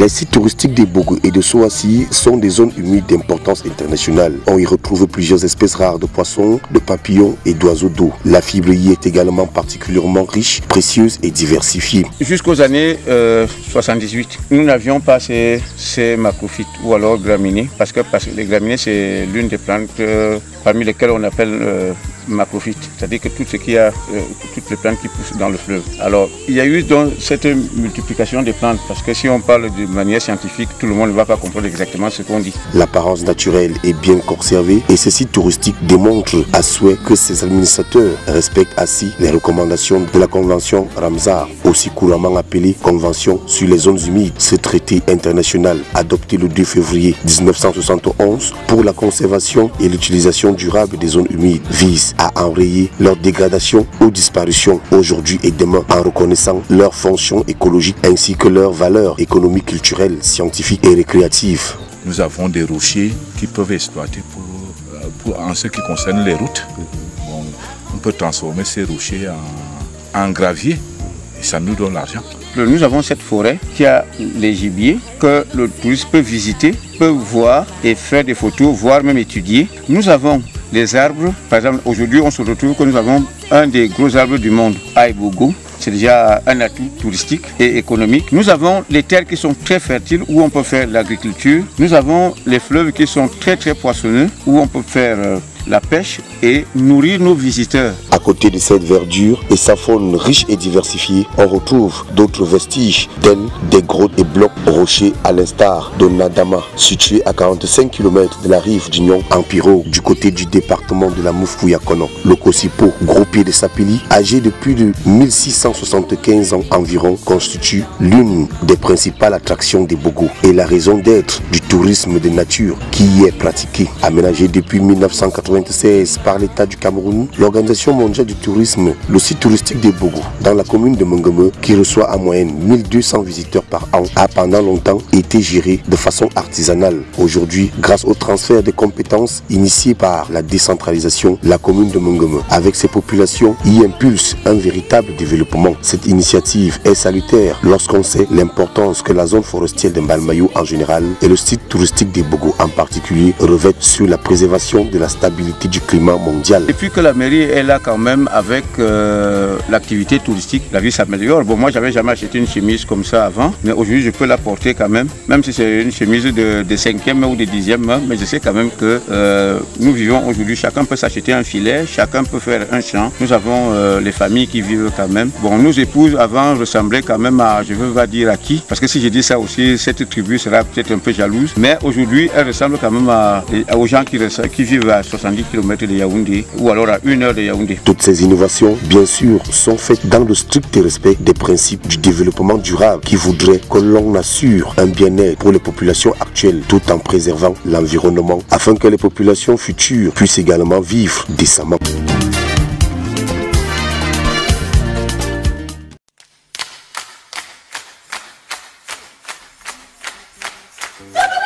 Les sites touristiques des Bogo et de Soassi sont des zones humides d'importance internationale. On y retrouve plusieurs espèces rares de poissons, de papillons et d'oiseaux d'eau. La fibre y est également particulièrement riche, précieuse et diversifiée. Jusqu'aux années 78, nous n'avions pas ces macrophytes ou alors graminées, parce que les graminées c'est l'une des plantes parmi lesquelles on appelle macrophytes, c'est-à-dire que tout ce qui a, toutes les plantes qui poussent dans le fleuve. Alors, il y a eu donc cette multiplication des plantes, parce que si on parle de manière scientifique, tout le monde ne va pas comprendre exactement ce qu'on dit. L'apparence naturelle est bien conservée et ces sites touristiques démontrent à souhait que ces administrateurs respectent ainsi les recommandations de la Convention Ramsar, aussi couramment appelée Convention sur les zones humides. Ce traité international adopté le 2 février 1971 pour la conservation et l'utilisation durable des zones humides vise à enrayer leur dégradation ou disparition aujourd'hui et demain en reconnaissant leur fonction écologique ainsi que leur valeur économique, culturelle, scientifique et récréative. Nous avons des rochers qui peuvent exploiter en ce qui concerne les routes. Bon, on peut transformer ces rochers en gravier et ça nous donne l'argent. Nous avons cette forêt qui a les gibiers que le touriste peut visiter, peut voir et faire des photos, voire même étudier. Nous avons des arbres, par exemple aujourd'hui on se retrouve que nous avons un des gros arbres du monde à Bogo. C'est déjà un atout touristique et économique. Nous avons les terres qui sont très fertiles où on peut faire l'agriculture. Nous avons les fleuves qui sont très poissonneux où on peut faire la pêche et nourrir nos visiteurs. À côté de cette verdure et sa faune riche et diversifiée, on retrouve d'autres vestiges tels des grottes et blocs rochers à l'instar de Nadama, situé à 45 km de la rive du Nyon en Piro, du côté du département de la Moufouyakono. Le Kosipo, gros pied de Sapili, âgé de plus de 1675 ans environ, constitue l'une des principales attractions des Bogo et la raison d'être du tourisme de nature qui y est pratiqué. Aménagé depuis 1996 par l'État du Cameroun, l'Organisation mondiale du tourisme, le site touristique des Bogo, dans la commune de Mongome, qui reçoit en moyenne 1200 visiteurs par an, a pendant longtemps été géré de façon artisanale. Aujourd'hui, grâce au transfert des compétences initié par la décentralisation, la commune de Mongome, avec ses populations, y impulse un véritable développement. Cette initiative est salutaire lorsqu'on sait l'importance que la zone forestière de Mbalmayo en général et le site touristique des Bogo en particulier revêtent sur la préservation de la stabilité du climat mondial. Depuis que la mairie est là quand même avec l'activité touristique, la vie s'améliore. Bon, moi j'avais jamais acheté une chemise comme ça avant, mais aujourd'hui je peux la porter quand même si c'est une chemise de 5e ou de 10e, mais je sais quand même que nous vivons aujourd'hui, chacun peut s'acheter un filet, chacun peut faire un champ. Nous avons les familles qui vivent quand même. Bon, nos épouses avant ressemblaient quand même à, je veux pas dire à qui, parce que si je dis ça aussi, cette tribu sera peut-être un peu jalouse, mais aujourd'hui elle ressemble quand même aux gens qui vivent à 70 km de Yaoundé ou alors à 1 heure de Yaoundé. Toutes ces innovations, bien sûr, sont faites dans le strict respect des principes du développement durable qui voudraient que l'on assure un bien-être pour les populations actuelles tout en préservant l'environnement afin que les populations futures puissent également vivre décemment. Yeah.